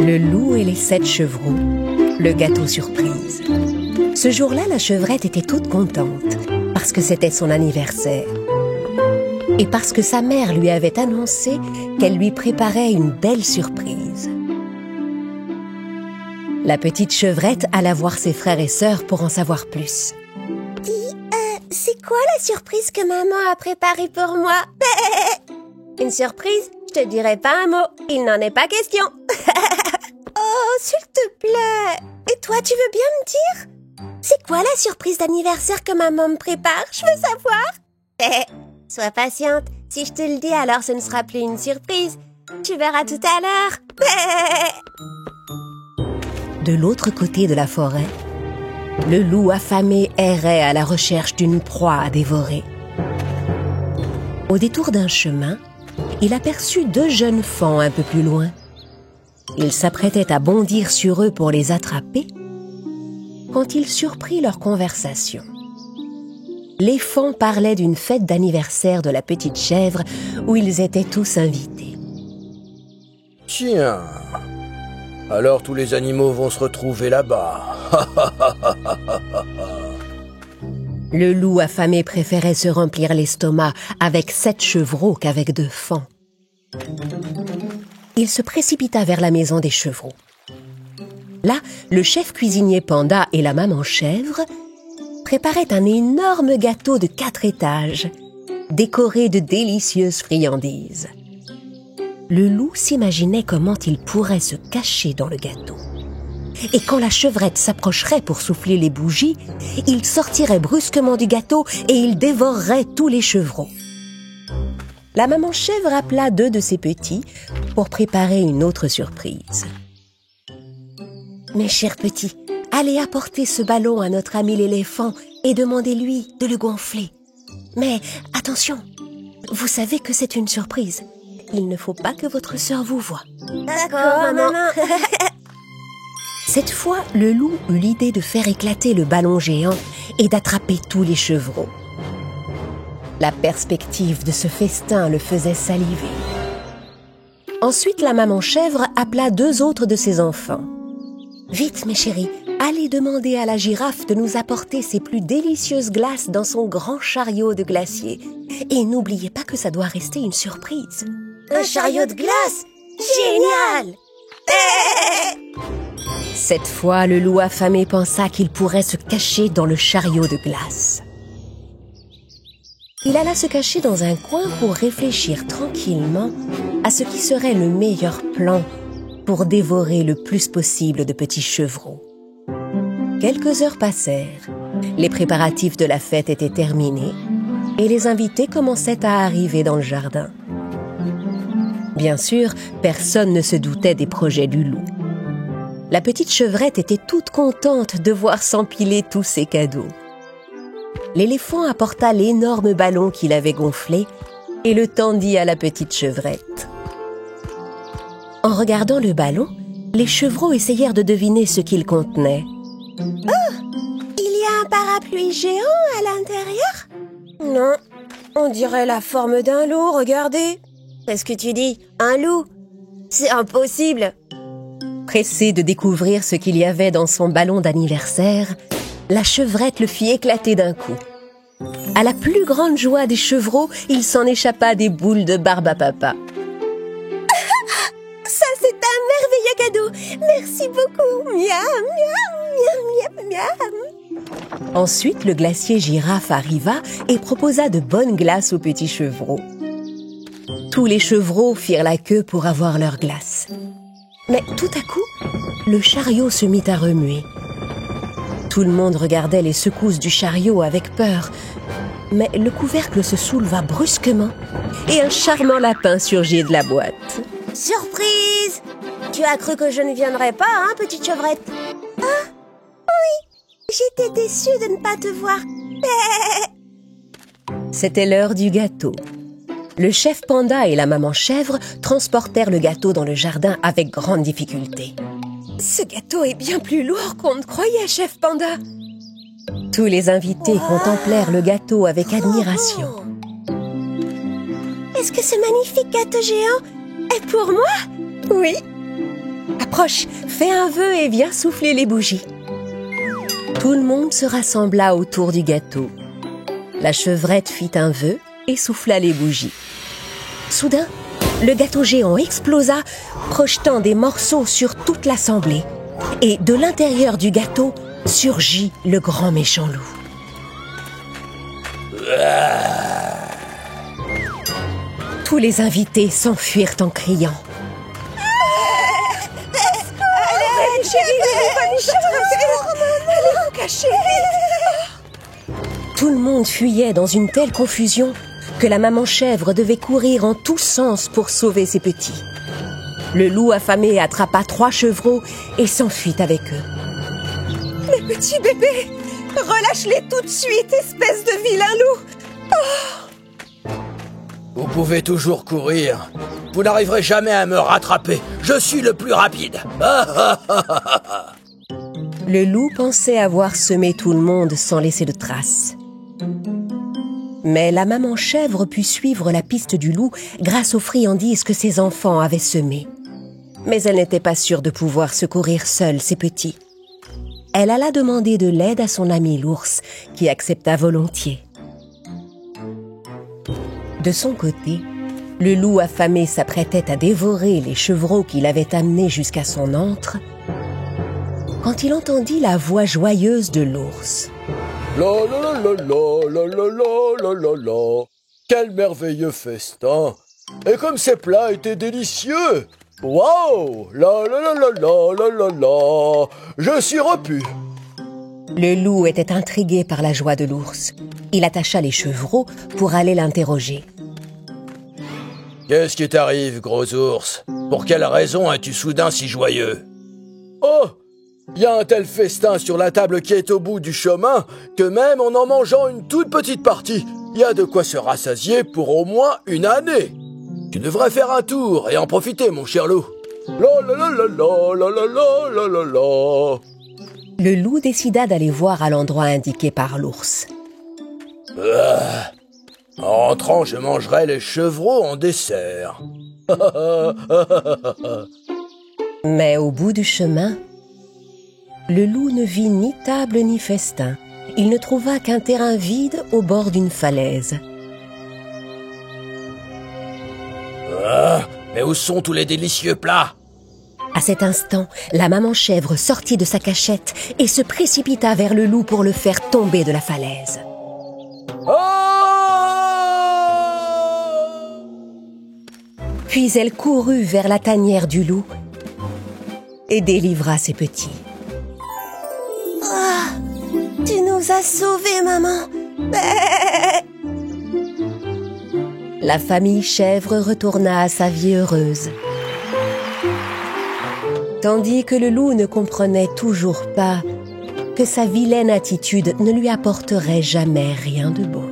Le loup et les 7 chevreaux, le gâteau surprise. Ce jour-là, la chevrette était toute contente, parce que c'était son anniversaire. Et parce que sa mère lui avait annoncé qu'elle lui préparait une belle surprise. La petite chevrette alla voir ses frères et sœurs pour en savoir plus. Dis, c'est quoi la surprise que maman a préparée pour moi? Une surprise? Je te dirai pas un mot, il n'en est pas question. Oh, s'il te plaît. Et toi, tu veux bien me dire? C'est quoi la surprise d'anniversaire que maman me prépare? Je veux savoir. Sois patiente, si je te le dis, alors ce ne sera plus une surprise. Tu verras tout à l'heure. De l'autre côté de la forêt, le loup affamé errait à la recherche d'une proie à dévorer. Au détour d'un chemin, il aperçut 2 jeunes faons un peu plus loin. Il s'apprêtait à bondir sur eux pour les attraper, quand il surprit leur conversation. Les faons parlaient d'une fête d'anniversaire de la petite chèvre où ils étaient tous invités. Tiens, alors tous les animaux vont se retrouver là-bas. Le loup affamé préférait se remplir l'estomac avec 7 chevreaux qu'avec 2 faons. Il se précipita vers la maison des chevreaux. Là, le chef cuisinier panda et la maman chèvre préparaient un énorme gâteau de 4 étages, décoré de délicieuses friandises. Le loup s'imaginait comment il pourrait se cacher dans le gâteau. Et quand la chevrette s'approcherait pour souffler les bougies, il sortirait brusquement du gâteau et il dévorerait tous les chevreaux. La maman chèvre appela 2 de ses petits pour préparer une autre surprise. « Mes chers petits, allez apporter ce ballon à notre ami l'éléphant et demandez-lui de le gonfler. Mais attention, vous savez que c'est une surprise. Il ne faut pas que votre sœur vous voie. » D'accord, maman. Cette fois, le loup eut l'idée de faire éclater le ballon géant et d'attraper tous les chevreaux. La perspective de ce festin le faisait saliver. Ensuite, la maman chèvre appela 2 autres de ses enfants. « Vite, mes chéris, allez demander à la girafe de nous apporter ses plus délicieuses glaces dans son grand chariot de glacier. Et n'oubliez pas que ça doit rester une surprise. » Un chariot de glace? Génial! Cette fois, le loup affamé pensa qu'il pourrait se cacher dans le chariot de glace. Il alla se cacher dans un coin pour réfléchir tranquillement à ce qui serait le meilleur plan pour dévorer le plus possible de petits chevreaux. Quelques heures passèrent, les préparatifs de la fête étaient terminés et les invités commençaient à arriver dans le jardin. Bien sûr, personne ne se doutait des projets du loup. La petite chevrette était toute contente de voir s'empiler tous ses cadeaux. L'éléphant apporta l'énorme ballon qu'il avait gonflé et le tendit à la petite chevrette. En regardant le ballon, les chevreaux essayèrent de deviner ce qu'il contenait. « Oh, il y a un parapluie géant à l'intérieur? » Non, on dirait la forme d'un loup, regardez. Qu'est-ce que tu dis? Un loup? C'est impossible. Pressée de découvrir ce qu'il y avait dans son ballon d'anniversaire, la chevrette le fit éclater d'un coup. À la plus grande joie des chevreaux, il s'en échappa des boules de barbe à papa. Ça, c'est un merveilleux cadeau. Merci beaucoup. Miam, miam, miam, miam, miam. Ensuite, le glacier girafe arriva et proposa de bonnes glaces aux petits chevreaux. Tous les chevreaux firent la queue pour avoir leur glace. Mais tout à coup, le chariot se mit à remuer. Tout le monde regardait les secousses du chariot avec peur. Mais le couvercle se souleva brusquement et un charmant lapin surgit de la boîte. « Surprise! Tu as cru que je ne viendrais pas, hein, petite chevrette? » Ah, oui, j'étais déçue de ne pas te voir. C'était l'heure du gâteau. Le chef panda et la maman chèvre transportèrent le gâteau dans le jardin avec grande difficulté. « Ce gâteau est bien plus lourd qu'on ne croyait, chef panda. » Tous les invités contemplèrent le gâteau avec admiration. Est-ce que ce magnifique gâteau géant est pour moi? Oui. Approche, fais un vœu et viens souffler les bougies. Tout le monde se rassembla autour du gâteau. La chevrette fit un vœu et souffla les bougies. Soudain, le gâteau géant explosa, projetant des morceaux sur toute l'assemblée. Et de l'intérieur du gâteau surgit le grand méchant loup. Tous les invités s'enfuirent en criant. Tout le monde fuyait dans une telle confusion que la maman chèvre devait courir en tous sens pour sauver ses petits. Le loup affamé attrapa 3 chevreaux et s'enfuit avec eux. Mes petits bébés, relâche-les tout de suite, espèce de vilain loup. Vous pouvez toujours courir. Vous n'arriverez jamais à me rattraper. Je suis le plus rapide. Le loup pensait avoir semé tout le monde sans laisser de traces. Mais la maman chèvre put suivre la piste du loup grâce aux friandises que ses enfants avaient semées. Mais elle n'était pas sûre de pouvoir secourir seule ses petits. Elle alla demander de l'aide à son ami l'ours, qui accepta volontiers. De son côté, le loup affamé s'apprêtait à dévorer les chevreaux qu'il avait amenés jusqu'à son antre, quand il entendit la voix joyeuse de l'ours. La la la la la la la la la la. Quel merveilleux festin. Et comme ces plats étaient délicieux. Waouh. La la la la la la la la. Je suis repu. Le loup était intrigué par la joie de l'ours. Il attacha les chevreaux pour aller l'interroger. Qu'est-ce qui t'arrive, gros ours? Pour quelle raison es-tu soudain si joyeux? Oh! Il y a un tel festin sur la table qui est au bout du chemin que même en mangeant une toute petite partie, il y a de quoi se rassasier pour au moins une année. Tu devrais faire un tour et en profiter, mon cher loup. La la la la la la la la la la la. Le loup décida d'aller voir à l'endroit indiqué par l'ours. En rentrant, je mangerai les chevreaux en dessert. Mais au bout du chemin, le loup ne vit ni table ni festin. Il ne trouva qu'un terrain vide au bord d'une falaise. Mais où sont tous les délicieux plats? À cet instant, la maman chèvre sortit de sa cachette et se précipita vers le loup pour le faire tomber de la falaise. Puis elle courut vers la tanière du loup et délivra ses petits. Tu nous as sauvés, maman. La famille chèvre retourna à sa vie heureuse. Tandis que le loup ne comprenait toujours pas que sa vilaine attitude ne lui apporterait jamais rien de bon.